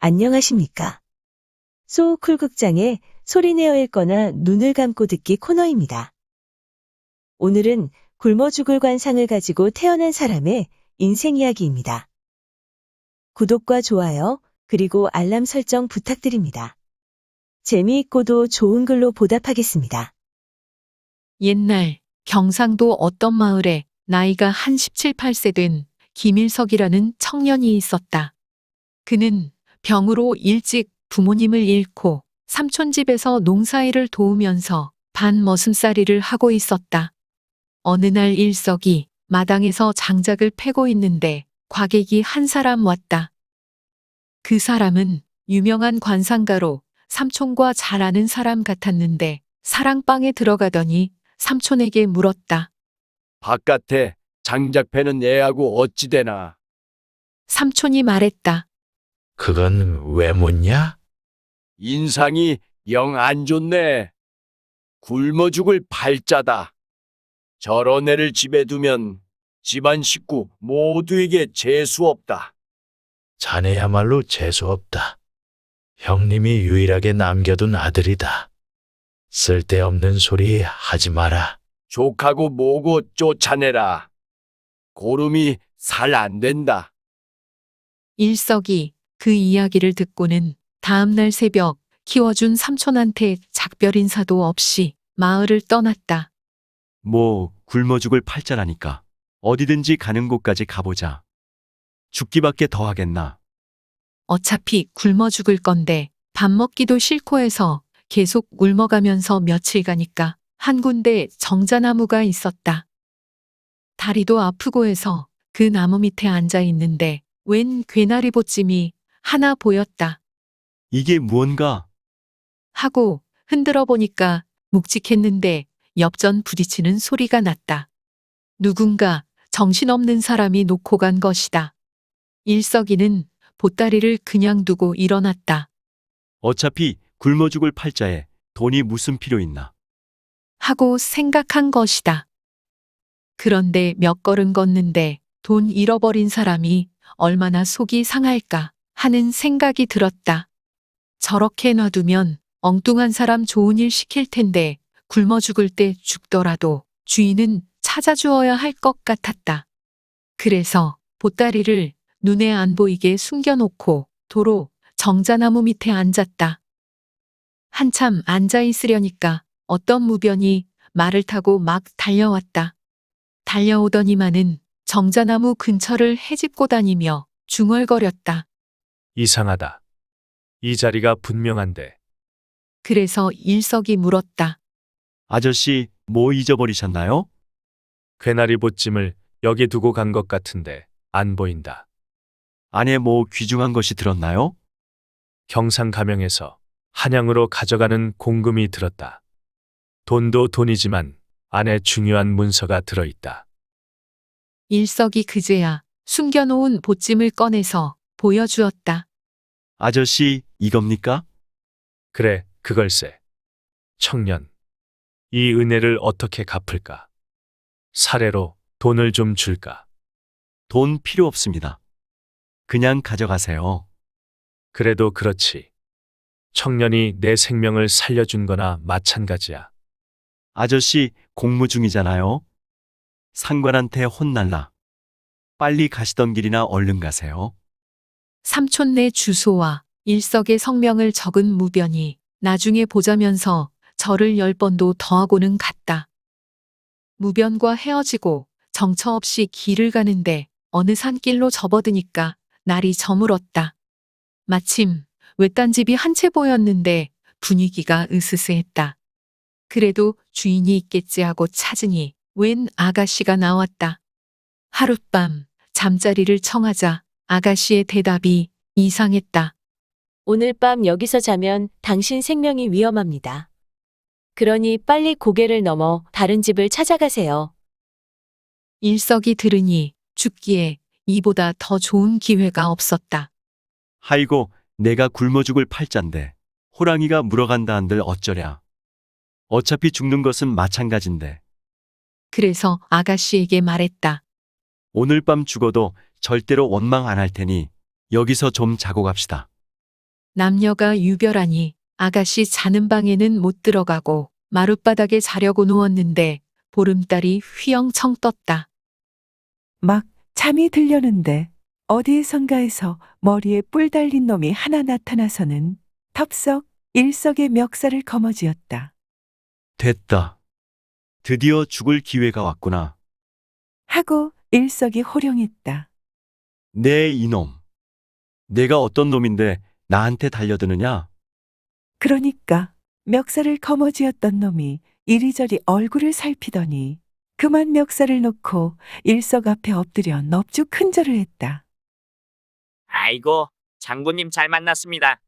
안녕하십니까. 소쿨극장의 소리내어 읽거나 눈을 감고 듣기 코너입니다. 오늘은 굶어 죽을 관상을 가지고 태어난 사람의 인생 이야기입니다. 구독과 좋아요, 그리고 알람 설정 부탁드립니다. 재미있고도 좋은 글로 보답하겠습니다. 옛날 경상도 어떤 마을에 나이가 한 17, 8세 된 김일석이라는 청년이 있었다. 그는 병으로 일찍 부모님을 잃고 삼촌 집에서 농사일을 도우면서 반머슴살이를 하고 있었다. 어느 날 일석이 마당에서 장작을 패고 있는데 과객이 한 사람 왔다. 그 사람은 유명한 관상가로 삼촌과 잘 아는 사람 같았는데 사랑방에 들어가더니 삼촌에게 물었다. 바깥에 장작 패는 애하고 어찌 되나? 삼촌이 말했다. 그건 왜 묻냐? 인상이 영 안 좋네. 굶어 죽을 팔자다. 저런 애를 집에 두면 집안 식구 모두에게 재수 없다. 자네야말로 재수없다. 형님이 유일하게 남겨둔 아들이다. 쓸데없는 소리 하지 마라. 족하고 모고 쫓아내라. 고름이 살 안 된다. 일석이 그 이야기를 듣고는 다음날 새벽 키워준 삼촌한테 작별 인사도 없이 마을을 떠났다. 뭐 굶어 죽을 팔자라니까 어디든지 가는 곳까지 가보자. 죽기밖에 더 하겠나. 어차피 굶어 죽을 건데 밥 먹기도 싫고 해서 계속 굶어가면서 며칠 가니까 한 군데 정자나무가 있었다. 다리도 아프고 해서 그 나무 밑에 앉아 있는데 웬 괴나리 보찜이 하나 보였다. 이게 무언가? 하고 흔들어 보니까 묵직했는데 엽전 부딪히는 소리가 났다. 누군가 정신없는 사람이 놓고 간 것이다. 일석이는 보따리를 그냥 두고 일어났다. 어차피 굶어 죽을 팔자에 돈이 무슨 필요 있나. 하고 생각한 것이다. 그런데 몇 걸음 걷는데 돈 잃어버린 사람이 얼마나 속이 상할까 하는 생각이 들었다. 저렇게 놔두면 엉뚱한 사람 좋은 일 시킬 텐데 굶어 죽을 때 죽더라도 주인은 찾아주어야 할 것 같았다. 그래서 보따리를 눈에 안 보이게 숨겨놓고 도로 정자나무 밑에 앉았다. 한참 앉아 있으려니까 어떤 무변이 말을 타고 막 달려왔다. 달려오더니만은 정자나무 근처를 헤집고 다니며 중얼거렸다. 이상하다. 이 자리가 분명한데 그래서 일석이 물었다. 아저씨 뭐 잊어버리셨나요? 괴나리 보찜을 여기 두고 간 것 같은데 안 보인다. 안에 뭐 귀중한 것이 들었나요? 경상 가명에서 한양으로 가져가는 공금이 들었다. 돈도 돈이지만 안에 중요한 문서가 들어있다. 일석이 그제야 숨겨놓은 보찜을 꺼내서 보여주었다. 아저씨 이겁니까? 그래, 그걸세. 청년, 이 은혜를 어떻게 갚을까? 사례로 돈을 좀 줄까? 돈 필요 없습니다. 그냥 가져가세요. 그래도 그렇지. 청년이 내 생명을 살려준 거나 마찬가지야. 아저씨 공무 중이잖아요. 상관한테 혼날라. 빨리 가시던 길이나 얼른 가세요. 삼촌네 주소와 일석의 성명을 적은 무변이 나중에 보자면서 절을 10번도 더하고는 갔다. 무변과 헤어지고 정처 없이 길을 가는데 어느 산길로 접어드니까 날이 저물었다. 마침 외딴 집이 한 채 보였는데 분위기가 으스스했다. 그래도 주인이 있겠지 하고 찾으니 웬 아가씨가 나왔다. 하룻밤 잠자리를 청하자 아가씨의 대답이 이상했다. 오늘 밤 여기서 자면 당신 생명이 위험합니다. 그러니 빨리 고개를 넘어 다른 집을 찾아가세요. 일석이 들으니 죽기에 이보다 더 좋은 기회가 없었다. 하이고 내가 굶어 죽을 팔자인데 호랑이가 물어간다 한들 어쩌랴. 어차피 죽는 것은 마찬가지인데 그래서 아가씨에게 말했다. 오늘 밤 죽어도 절대로 원망 안 할 테니 여기서 좀 자고 갑시다. 남녀가 유별하니 아가씨 자는 방에는 못 들어가고 마룻바닥에 자려고 누웠는데 보름달이 휘영청 떴다. 막 잠이 들려는데 어디에선가에서 머리에 뿔 달린 놈이 하나 나타나서는 덥석 일석의 멱살을 거머쥐었다. 됐다. 드디어 죽을 기회가 왔구나. 하고 일석이 호령했다. 내 이놈. 내가 어떤 놈인데 나한테 달려드느냐? 그러니까 멱살을 거머쥐었던 놈이 이리저리 얼굴을 살피더니 그만 멱살을 놓고 일석 앞에 엎드려 넙죽 큰절을 했다. 아이고, 장군님 잘 만났습니다.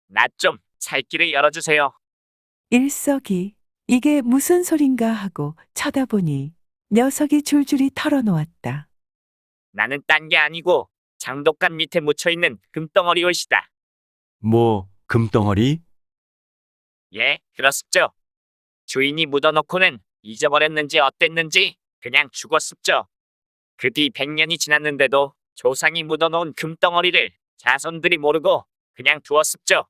나 좀 살 길을 열어주세요. 일석이 이게 무슨 소린가 하고 쳐다보니 녀석이 줄줄이 털어놓았다. 나는 딴 게 아니고 장독간 밑에 묻혀있는 금덩어리 옷이다. 뭐, 금덩어리? 예, 그렇습죠. 주인이 묻어놓고는 잊어버렸는지 어땠는지 그냥 죽었습죠. 그 뒤 100년이 지났는데도 조상이 묻어놓은 금덩어리를 자손들이 모르고 그냥 두었습죠.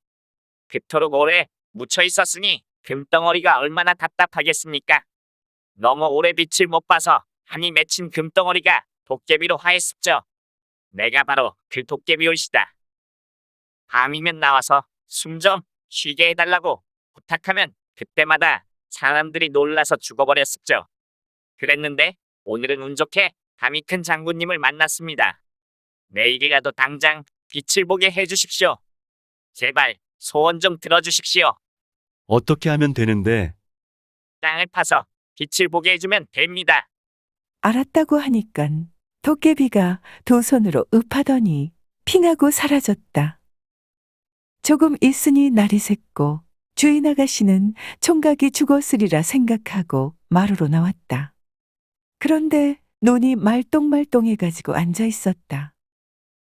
그토록 오래 묻혀 있었으니 금덩어리가 얼마나 답답하겠습니까? 너무 오래 빛을 못 봐서 한이 맺힌 금덩어리가 도깨비로 하였습죠. 내가 바로 그 도깨비 옷이다. 밤이면 나와서 숨 좀 쉬게 해달라고 부탁하면 그때마다 사람들이 놀라서 죽어버렸습죠. 그랬는데 오늘은 운 좋게 담이 큰 장군님을 만났습니다. 내일이라도 당장 빛을 보게 해주십시오. 제발 소원 좀 들어주십시오. 어떻게 하면 되는데? 땅을 파서 빛을 보게 해주면 됩니다. 알았다고 하니깐 도깨비가 두 손으로 읍하더니 핑하고 사라졌다. 조금 있으니 날이 샜고 주인 아가씨는 총각이 죽었으리라 생각하고 마루로 나왔다. 그런데 눈이 말똥말똥해가지고 앉아 있었다.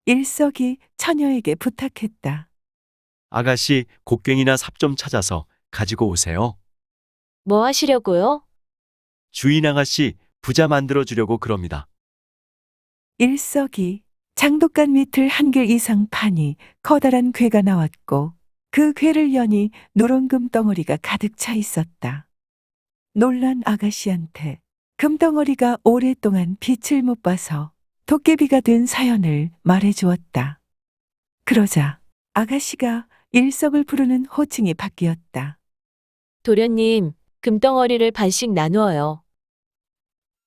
일석이 처녀에게 부탁했다. 아가씨, 곡괭이나 삽 좀 찾아서 가지고 오세요. 뭐 하시려고요? 주인 아가씨, 부자 만들어 주려고 그럽니다. 일석이 장독간 밑을 한 길 이상 파니 커다란 궤가 나왔고 그 궤를 여니 누런 금덩어리가 가득 차 있었다. 놀란 아가씨한테 금덩어리가 오랫동안 빛을 못 봐서 도깨비가 된 사연을 말해 주었다. 그러자 아가씨가 일석을 부르는 호칭이 바뀌었다. 도련님, 금덩어리를 반씩 나누어요.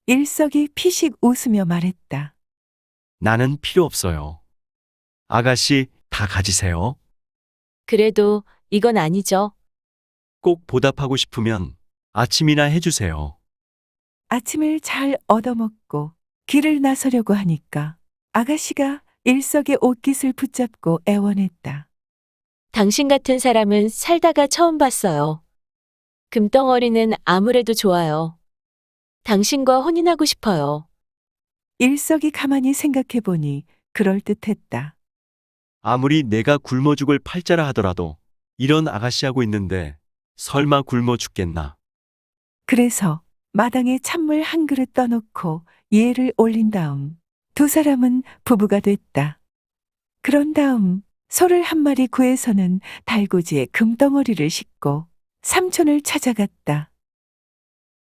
일석이 피식 웃으며 말했다. 나는 필요 없어요. 아가씨, 다 가지세요. 그래도 이건 아니죠. 꼭 보답하고 싶으면 아침이나 해주세요. 아침을 잘 얻어먹고 길을 나서려고 하니까 아가씨가 일석의 옷깃을 붙잡고 애원했다. 당신 같은 사람은 살다가 처음 봤어요. 금덩어리는 아무래도 좋아요. 당신과 혼인하고 싶어요. 일석이 가만히 생각해보니 그럴듯했다. 아무리 내가 굶어 죽을 팔자라 하더라도 이런 아가씨하고 있는데 설마 굶어 죽겠나. 그래서 마당에 찬물 한 그릇 떠놓고 예를 올린 다음 두 사람은 부부가 됐다. 그런 다음 소를 한 마리 구해서는 달구지에 금덩어리를 싣고 삼촌을 찾아갔다.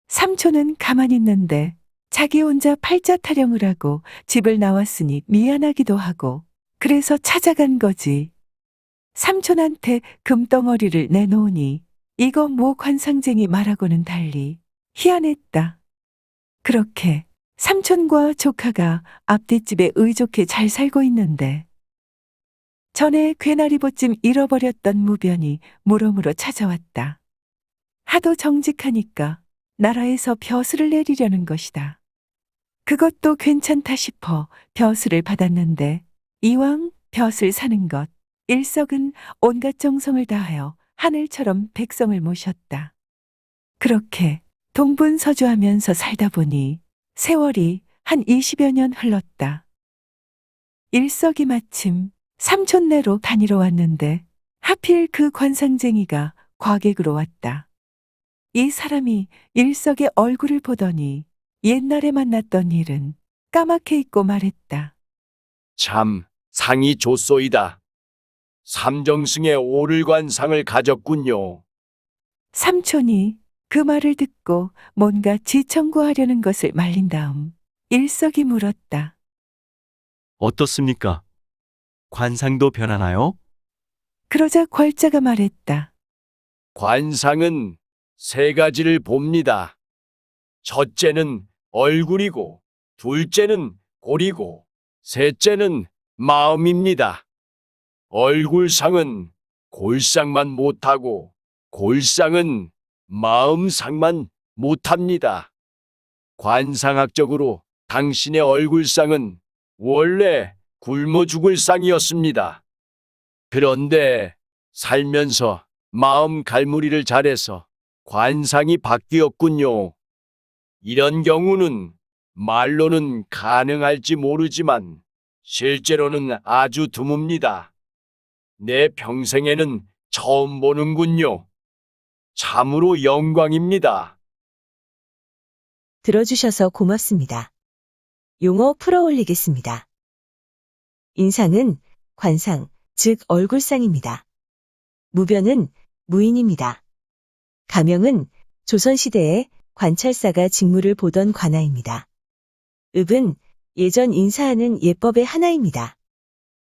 삼촌은 가만히 있는데 자기 혼자 팔자 타령을 하고 집을 나왔으니 미안하기도 하고 그래서 찾아간 거지. 삼촌한테 금덩어리를 내놓으니 이거 뭐 관상쟁이 말하고는 달리 희한했다. 그렇게 삼촌과 조카가 앞뒷집에 의좋게 잘 살고 있는데 전에 괴나리보찜 잃어버렸던 무변이 물어물어 찾아왔다. 하도 정직하니까 나라에서 벼슬을 내리려는 것이다. 그것도 괜찮다 싶어 벼슬을 받았는데 이왕 벼슬 사는 것 일석은 온갖 정성을 다하여 하늘처럼 백성을 모셨다. 그렇게 동분서주하면서 살다 보니 세월이 한 20여 년 흘렀다. 일석이 마침 삼촌네로 다니러 왔는데 하필 그 관상쟁이가 과객으로 왔다. 이 사람이 일석의 얼굴을 보더니 옛날에 만났던 일은 까맣게 잊고 말했다. 참 상이 좋소이다. 삼정승의 오를관상을 가졌군요. 삼촌이 그 말을 듣고 뭔가 지청구하려는 것을 말린 다음 일석이 물었다. 어떻습니까? 관상도 변하나요? 그러자 궐자가 말했다. 관상은 세 가지를 봅니다. 첫째는 얼굴이고, 둘째는 골이고, 셋째는 마음입니다. 얼굴상은 골상만 못하고, 골상은 마음상만 못합니다. 관상학적으로 당신의 얼굴상은 원래 굶어 죽을 상이었습니다. 그런데 살면서 마음 갈무리를 잘해서 관상이 바뀌었군요. 이런 경우는 말로는 가능할지 모르지만 실제로는 아주 드뭅니다. 내 평생에는 처음 보는군요. 참으로 영광입니다. 들어주셔서 고맙습니다. 용어 풀어 올리겠습니다. 인상은 관상, 즉 얼굴상입니다. 무변은 무인입니다. 가명은 조선시대에 관찰사가 직무를 보던 관아입니다. 읍은 예전 인사하는 예법의 하나입니다.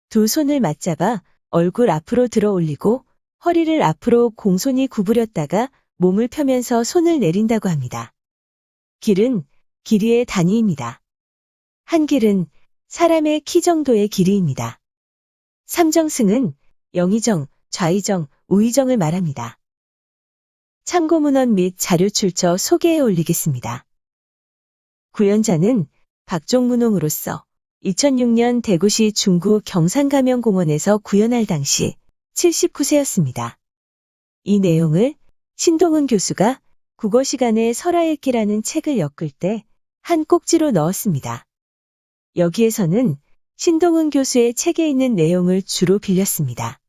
두 손을 맞잡아 얼굴 앞으로 들어 올리고 허리를 앞으로 공손히 구부렸다가 몸을 펴면서 손을 내린다고 합니다. 길은 길이의 단위입니다. 한 길은 사람의 키 정도의 길이입니다. 삼정승은 영의정, 좌의정, 우의정을 말합니다. 참고 문헌 및 자료 출처 소개해 올리겠습니다. 구연자는 박종문홍으로서 2006년 대구시 중구 경산가명공원에서 구연할 당시 79세였습니다. 이 내용을 신동은 교수가 국어 시간에 설화읽기라는 책을 엮을 때 한 꼭지로 넣었습니다. 여기에서는 신동은 교수의 책에 있는 내용을 주로 빌렸습니다.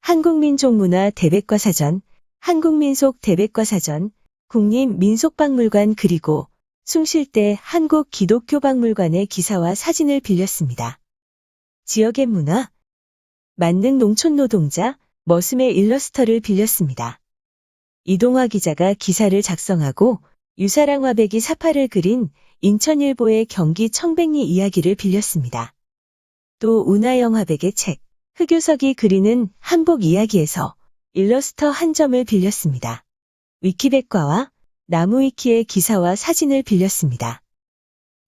한국민족문화 대백과사전, 한국민속 대백과사전, 국립민속박물관 그리고 숭실대 한국기독교박물관의 기사와 사진을 빌렸습니다. 지역의 문화, 만능 농촌노동자, 머슴의 일러스터를 빌렸습니다. 이동화 기자가 기사를 작성하고 유사랑 화백이 사파를 그린 인천일보의 경기 청백리 이야기를 빌렸습니다. 또 운하영 화백의 책, 흑유석이 그리는 한복 이야기에서 일러스터 한 점을 빌렸습니다. 위키백과와 나무위키의 기사와 사진을 빌렸습니다.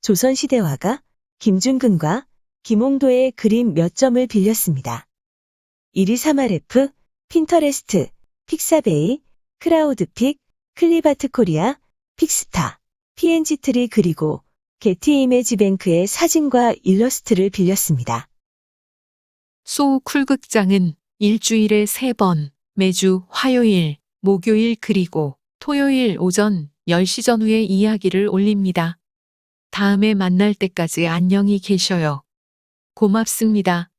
조선시대 화가 김준근과 김홍도의 그림 몇 점을 빌렸습니다. 이리사마레프, 핀터레스트, 픽사베이, 크라우드픽, 클리바트코리아, 픽스타, PNG트리 그리고 게티 이미지뱅크의 사진과 일러스트를 빌렸습니다. 소우 쿨극장은 일주일에 3번, 매주 화요일, 목요일 그리고 토요일 오전 10시 전후에 이야기를 올립니다. 다음에 만날 때까지 안녕히 계셔요. 고맙습니다.